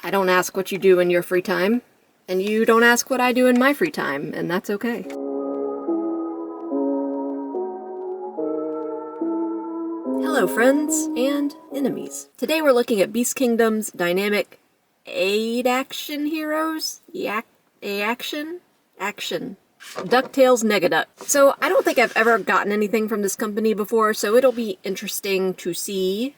I don't ask what you do in your free time, and you don't ask what I do in my free time, and that's okay. Hello friends and enemies. Today we're looking at Beast Kingdom's dynamic aid-action heroes? Action? DuckTales Negaduck. So I don't think I've ever gotten anything from this company before, so it'll be interesting to see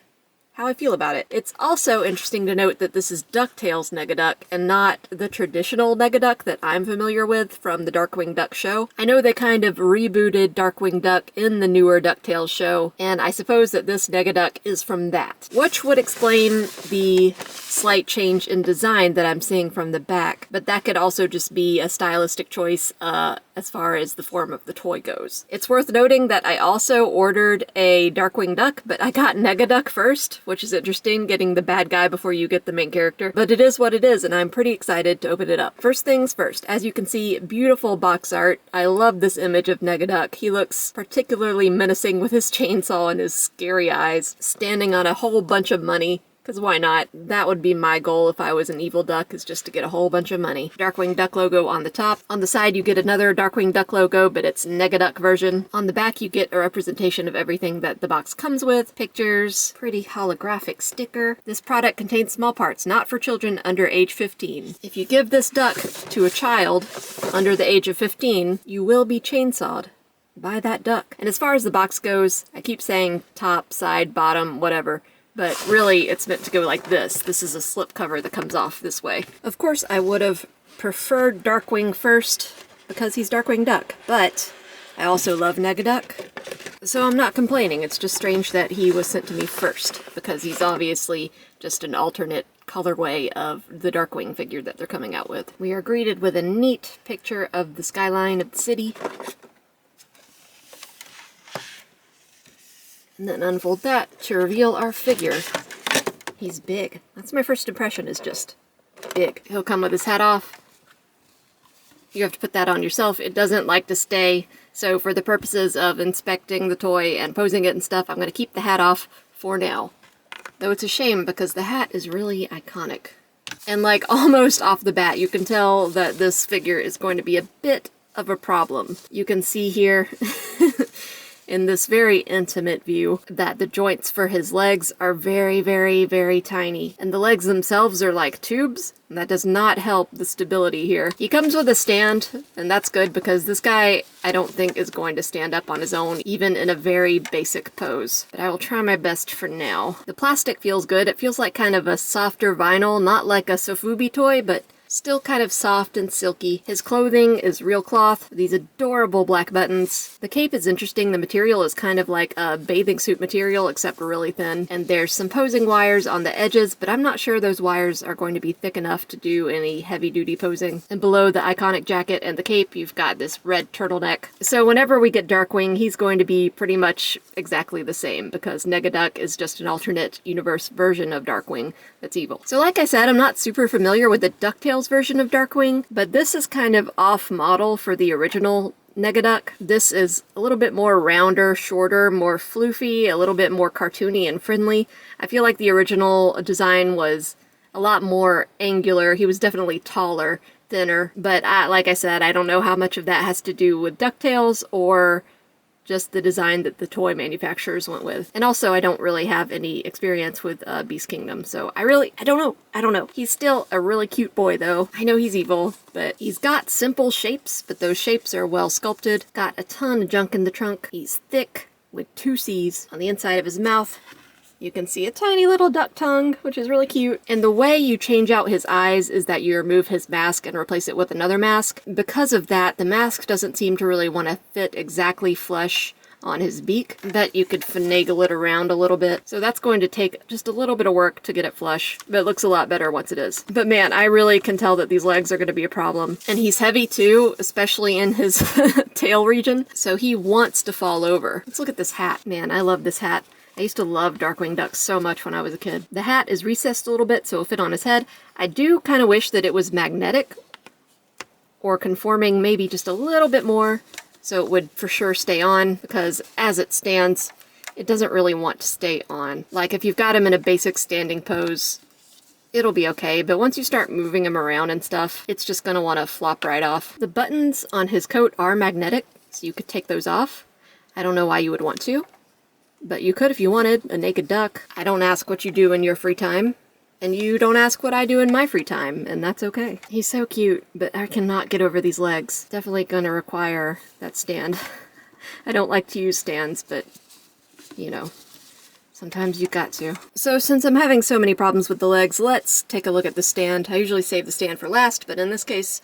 how I feel about it. It's also interesting to note that this is DuckTales Negaduck and not the traditional Negaduck that I'm familiar with from the Darkwing Duck show. I know they kind of rebooted Darkwing Duck in the newer DuckTales show, and I suppose that this Negaduck is from that, which would explain the slight change in design that I'm seeing from the back, but that could also just be a stylistic choice as far as the form of the toy goes. It's worth noting that I also ordered a Darkwing Duck, but I got Negaduck first, which is interesting, getting the bad guy before you get the main character. But it is what it is, and I'm pretty excited to open it up. First things first, as you can see, beautiful box art. I love this image of Negaduck. He looks particularly menacing with his chainsaw and his scary eyes, standing on a whole bunch of money. Because why not? That would be my goal if I was an evil duck, is just to get a whole bunch of money. Darkwing Duck logo on the top. On the side you get another Darkwing Duck logo, but it's Negaduck version. On the back you get a representation of everything that the box comes with. Pictures, pretty holographic sticker. This product contains small parts, not for children under age 15. If you give this duck to a child under the age of 15, you will be chainsawed by that duck. And as far as the box goes, I keep saying top, side, bottom, whatever. But really, it's meant to go like this. This is a slip cover that comes off this way. Of course, I would have preferred Darkwing first, because he's Darkwing Duck, but I also love Negaduck, so I'm not complaining. It's just strange that he was sent to me first, because he's obviously just an alternate colorway of the Darkwing figure that they're coming out with. We are greeted with a neat picture of the skyline of the city. And then unfold that to reveal our figure. He's big. That's my first impression, is just big. He'll come with his hat off. You have to put that on yourself. It doesn't like to stay, so for the purposes of inspecting the toy and posing it and stuff, I'm going to keep the hat off for now. Though it's a shame because the hat is really iconic. And like almost off the bat, you can tell that this figure is going to be a bit of a problem. You can see here in this very intimate view that the joints for his legs are very, very, very tiny. And the legs themselves are like tubes, and that does not help the stability here. He comes with a stand, and that's good because this guy I don't think is going to stand up on his own, even in a very basic pose. But I will try my best for now. The plastic feels good. It feels like kind of a softer vinyl, not like a Sofubi toy, but still kind of soft and silky. His clothing is real cloth, these adorable black buttons. The cape is interesting. The material is kind of like a bathing suit material, except really thin. And there's some posing wires on the edges, but I'm not sure those wires are going to be thick enough to do any heavy-duty posing. And below the iconic jacket and the cape, you've got this red turtleneck. So whenever we get Darkwing, he's going to be pretty much exactly the same, because Negaduck is just an alternate universe version of Darkwing that's evil. So like I said, I'm not super familiar with the DuckTales version of Darkwing, but this is kind of off-model for the original Negaduck. This is a little bit more rounder, shorter, more floofy, a little bit more cartoony and friendly. I feel like the original design was a lot more angular. He was definitely taller, thinner, but like I said, I don't know how much of that has to do with DuckTales or just the design that the toy manufacturers went with. And also, I don't really have any experience with Beast Kingdom, so I don't know. He's still a really cute boy, though. I know he's evil, but he's got simple shapes, but those shapes are well sculpted. Got a ton of junk in the trunk. He's thick, with 2 C's. On the inside of his mouth, you can see a tiny little duck tongue, which is really cute. And the way you change out his eyes is that you remove his mask and replace it with another mask. Because of that, the mask doesn't seem to really want to fit exactly flush on his beak, but you could finagle it around a little bit. So that's going to take just a little bit of work to get it flush, but it looks a lot better once it is. But man, I really can tell that these legs are going to be a problem. And he's heavy too, especially in his tail region, so he wants to fall over. Let's look at this hat. Man, I love this hat. I used to love Darkwing Duck so much when I was a kid. The hat is recessed a little bit, so it'll fit on his head. I do kind of wish that it was magnetic, or conforming maybe just a little bit more, so it would for sure stay on, because as it stands, it doesn't really want to stay on. Like if you've got him in a basic standing pose, it'll be okay, but once you start moving him around and stuff, it's just gonna want to flop right off. The buttons on his coat are magnetic, so you could take those off. I don't know why you would want to, but you could if you wanted. A naked duck. I don't ask what you do in your free time, and you don't ask what I do in my free time, and that's okay. He's so cute, but I cannot get over these legs. Definitely gonna require that stand. I don't like to use stands, but, you know, sometimes you got to. So since I'm having so many problems with the legs, let's take a look at the stand. I usually save the stand for last, but in this case,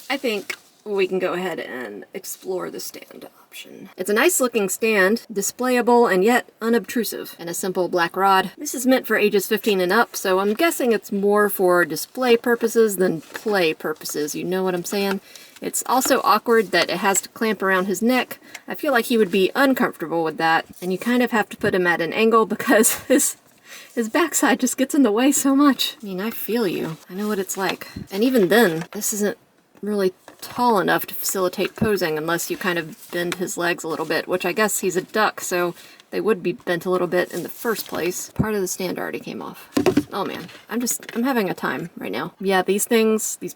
I think we can go ahead and explore the stand option. It's a nice looking stand, displayable and yet unobtrusive, and a simple black rod. This is meant for ages 15 and up, so I'm guessing it's more for display purposes than play purposes, you know what I'm saying? It's also awkward that it has to clamp around his neck. I feel like he would be uncomfortable with that, and you kind of have to put him at an angle because his backside just gets in the way so much. I mean, I feel you. I know what it's like. And even then, this isn't really tall enough to facilitate posing unless you kind of bend his legs a little bit, which I guess he's a duck, so they would be bent a little bit in the first place. Part of the stand already came off. Oh man, I'm having a time right now. Yeah, these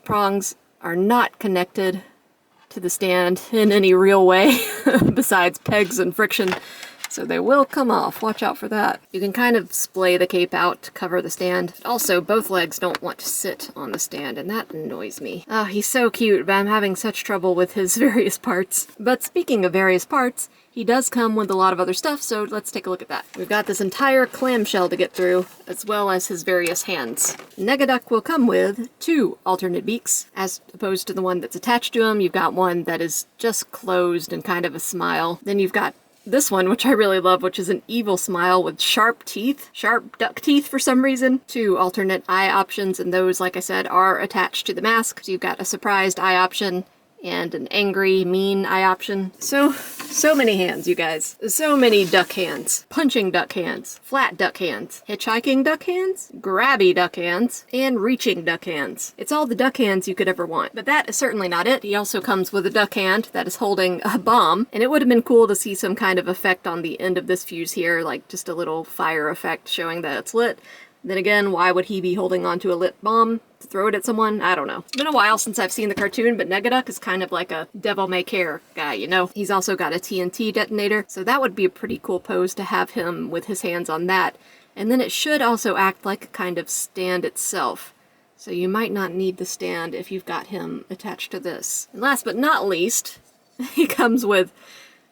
prongs are not connected to the stand in any real way besides pegs and friction. So they will come off. Watch out for that. You can kind of splay the cape out to cover the stand. Also, both legs don't want to sit on the stand, and that annoys me. Oh, he's so cute, but I'm having such trouble with his various parts. But speaking of various parts, he does come with a lot of other stuff, so let's take a look at that. We've got this entire clamshell to get through, as well as his various hands. Negaduck will come with 2 alternate beaks, as opposed to the one that's attached to him. You've got one that is just closed and kind of a smile. Then you've got this one, which I really love, which is an evil smile with sharp teeth, sharp duck teeth for some reason. 2 alternate eye options, and those, like I said, are attached to the mask. So you've got a surprised eye option and an angry, mean eye option. So many hands, you guys. So many duck hands. Punching duck hands. Flat duck hands. Hitchhiking duck hands. Grabby duck hands. And reaching duck hands. It's all the duck hands you could ever want. But that is certainly not it. He also comes with a duck hand that is holding a bomb. And it would have been cool to see some kind of effect on the end of this fuse here, like just a little fire effect showing that it's lit. Then again, why would he be holding onto a lit bomb to throw it at someone? I don't know. It's been a while since I've seen the cartoon, but Negaduck is kind of like a devil-may-care guy, you know? He's also got a TNT detonator, so that would be a pretty cool pose to have him with his hands on that. And then it should also act like a kind of stand itself. So you might not need the stand if you've got him attached to this. And last but not least, he comes with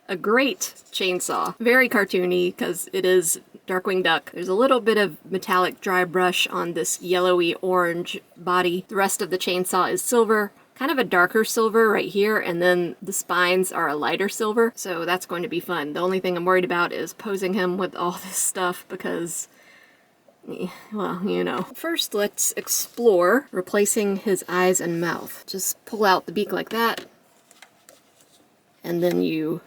a great chainsaw. Very cartoony, because it is Darkwing Duck. There's a little bit of metallic dry brush on this yellowy orange body. The rest of the chainsaw is silver, kind of a darker silver right here, and then the spines are a lighter silver, so that's going to be fun. The only thing I'm worried about is posing him with all this stuff because, well, you know. First, let's explore replacing his eyes and mouth. Just pull out the beak like that, and then you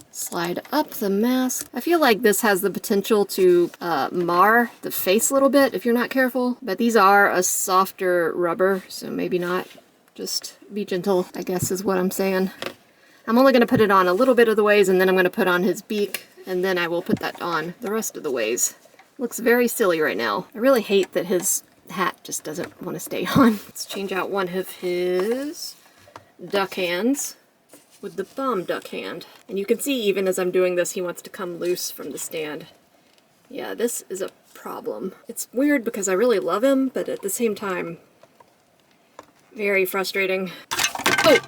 slide up the mask. I feel like this has the potential to mar the face a little bit if you're not careful, but these are a softer rubber, so maybe not. Just be gentle, I guess is what I'm saying. I'm only going to put it on a little bit of the ways, and then I'm going to put on his beak, and then I will put that on the rest of the ways. Looks very silly right now. I really hate that his hat just doesn't want to stay on. Let's change out one of his duck hands with the bomb duck hand. And you can see even as I'm doing this, he wants to come loose from the stand. Yeah, this is a problem. It's weird because I really love him, but at the same time, very frustrating. Oh!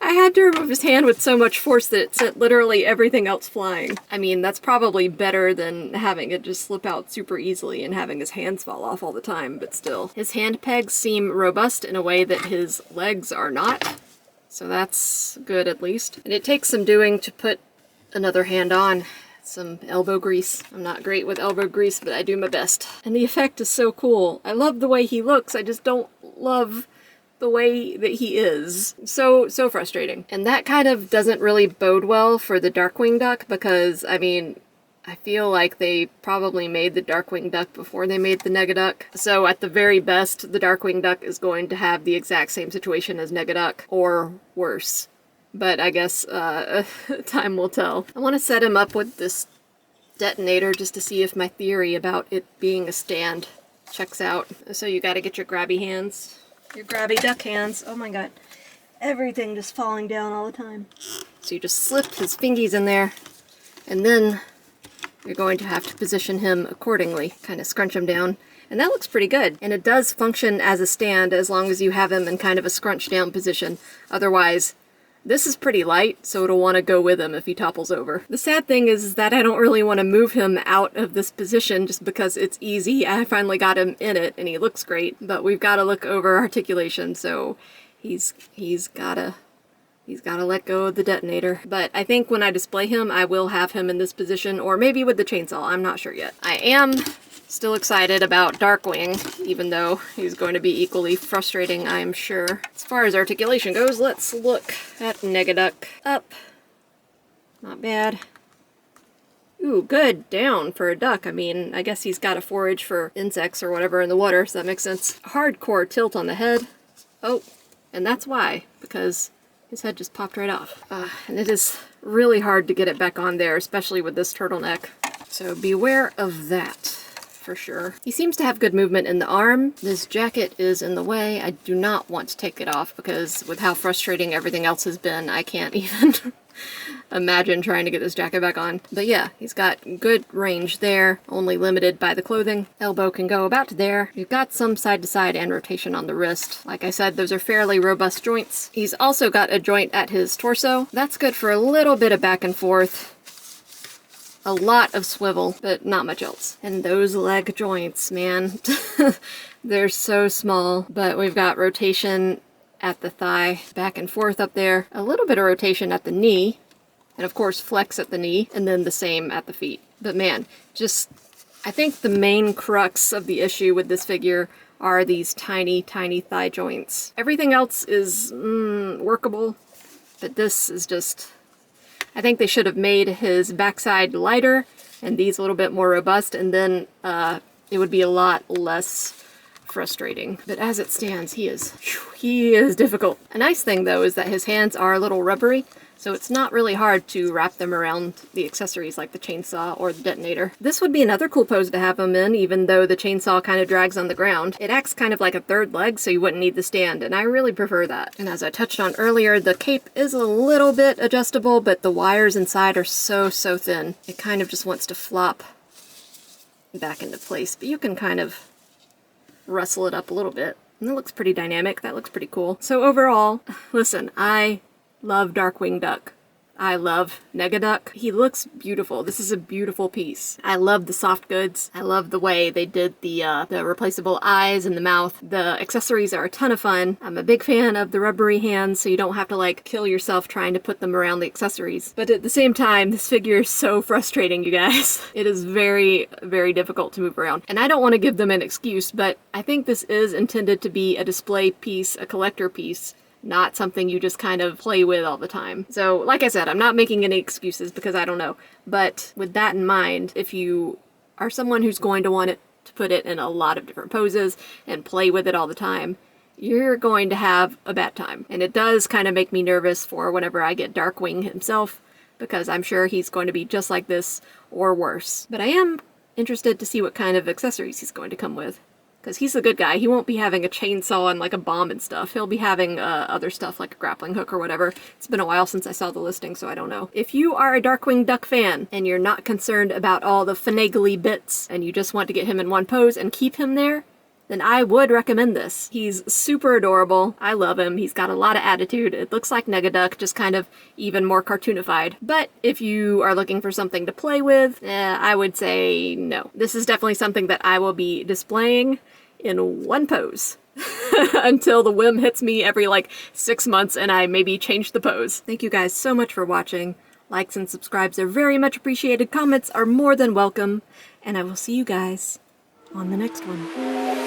I had to remove his hand with so much force that it sent literally everything else flying. I mean, that's probably better than having it just slip out super easily and having his hands fall off all the time, but still. His hand pegs seem robust in a way that his legs are not, so that's good at least. And it takes some doing to put another hand on. Some elbow grease. I'm not great with elbow grease, but I do my best. And the effect is so cool. I love the way he looks, I just don't love the way that he is. So frustrating. And that kind of doesn't really bode well for the Darkwing Duck because, I mean, I feel like they probably made the Darkwing Duck before they made the Negaduck. So at the very best, the Darkwing Duck is going to have the exact same situation as Negaduck, or worse. But I guess time will tell. I want to set him up with this detonator just to see if my theory about it being a stand checks out. So you gotta get your grabby hands. Your grabby duck hands. Oh my god. Everything just falling down all the time. So you just slip his fingies in there, and then you're going to have to position him accordingly. Kind of scrunch him down. And that looks pretty good. And it does function as a stand as long as you have him in kind of a scrunch down position. Otherwise, this is pretty light, so it'll want to go with him if he topples over. The sad thing is that I don't really want to move him out of this position just because it's easy. I finally got him in it and he looks great, but we've got to look over articulation, so he's gotta let go of the detonator. But I think when I display him, I will have him in this position, or maybe with the chainsaw. I'm not sure yet. I am still excited about Darkwing, even though he's going to be equally frustrating, I am sure. As far as articulation goes, let's look at Negaduck. Up. Not bad. Ooh, good. Down for a duck. I mean, I guess he's got to forage for insects or whatever in the water, so that makes sense. Hardcore tilt on the head. Oh, and that's why, because his head just popped right off. And it is really hard to get it back on there, especially with this turtleneck. So beware of that. For sure. He seems to have good movement in the arm. This jacket is in the way. I do not want to take it off because with how frustrating everything else has been, I can't even imagine trying to get this jacket back on. But yeah, he's got good range there, only limited by the clothing. Elbow can go about to there. You've got some side to side and rotation on the wrist. Like I said, those are fairly robust joints. He's also got a joint at his torso. That's good for a little bit of back and forth. A lot of swivel, but not much else. And those leg joints, man. They're so small, but we've got rotation at the thigh, back and forth up there, a little bit of rotation at the knee, and of course flex at the knee, and then the same at the feet. But man, just, I think the main crux of the issue with this figure are these tiny, tiny thigh joints. Everything else is workable, but this is just, I think they should have made his backside lighter and these a little bit more robust, and then it would be a lot less frustrating. But as it stands, he is difficult. A nice thing though is that his hands are a little rubbery, so it's not really hard to wrap them around the accessories like the chainsaw or the detonator. This would be another cool pose to have him in, even though the chainsaw kind of drags on the ground. It acts kind of like a third leg, so you wouldn't need the stand, and I really prefer that. And as I touched on earlier, the cape is a little bit adjustable, but the wires inside are so thin. It kind of just wants to flop back into place, but you can kind of rustle it up a little bit. And it looks pretty dynamic. That looks pretty cool. So overall, listen, I love Darkwing Duck. I love Negaduck. He looks beautiful. This is a beautiful piece. I love the soft goods. I love the way they did the replaceable eyes and the mouth. The accessories are a ton of fun. I'm a big fan of the rubbery hands, so you don't have to like kill yourself trying to put them around the accessories. But at the same time, this figure is so frustrating, you guys. It is very, very difficult to move around. And I don't want to give them an excuse, but I think this is intended to be a display piece, a collector piece, not something you just kind of play with all the time. So, like I said, I'm not making any excuses because I don't know. But with that in mind, if you are someone who's going to want to put it in a lot of different poses and play with it all the time, you're going to have a bad time. And it does kind of make me nervous for whenever I get Darkwing himself, because I'm sure he's going to be just like this or worse. But I am interested to see what kind of accessories he's going to come with. Because he's a good guy. He won't be having a chainsaw and like a bomb and stuff. He'll be having other stuff like a grappling hook or whatever. It's been a while since I saw the listing, so I don't know. If you are a Darkwing Duck fan and you're not concerned about all the finagly bits and you just want to get him in one pose and keep him there, then I would recommend this. He's super adorable. I love him. He's got a lot of attitude. It looks like Negaduck, just kind of even more cartoonified. But if you are looking for something to play with, I would say no. This is definitely something that I will be displaying in one pose until the whim hits me every like 6 months and I maybe change the pose. Thank you guys so much for watching. Likes and subscribes are very much appreciated. Comments are more than welcome. And I will see you guys on the next one.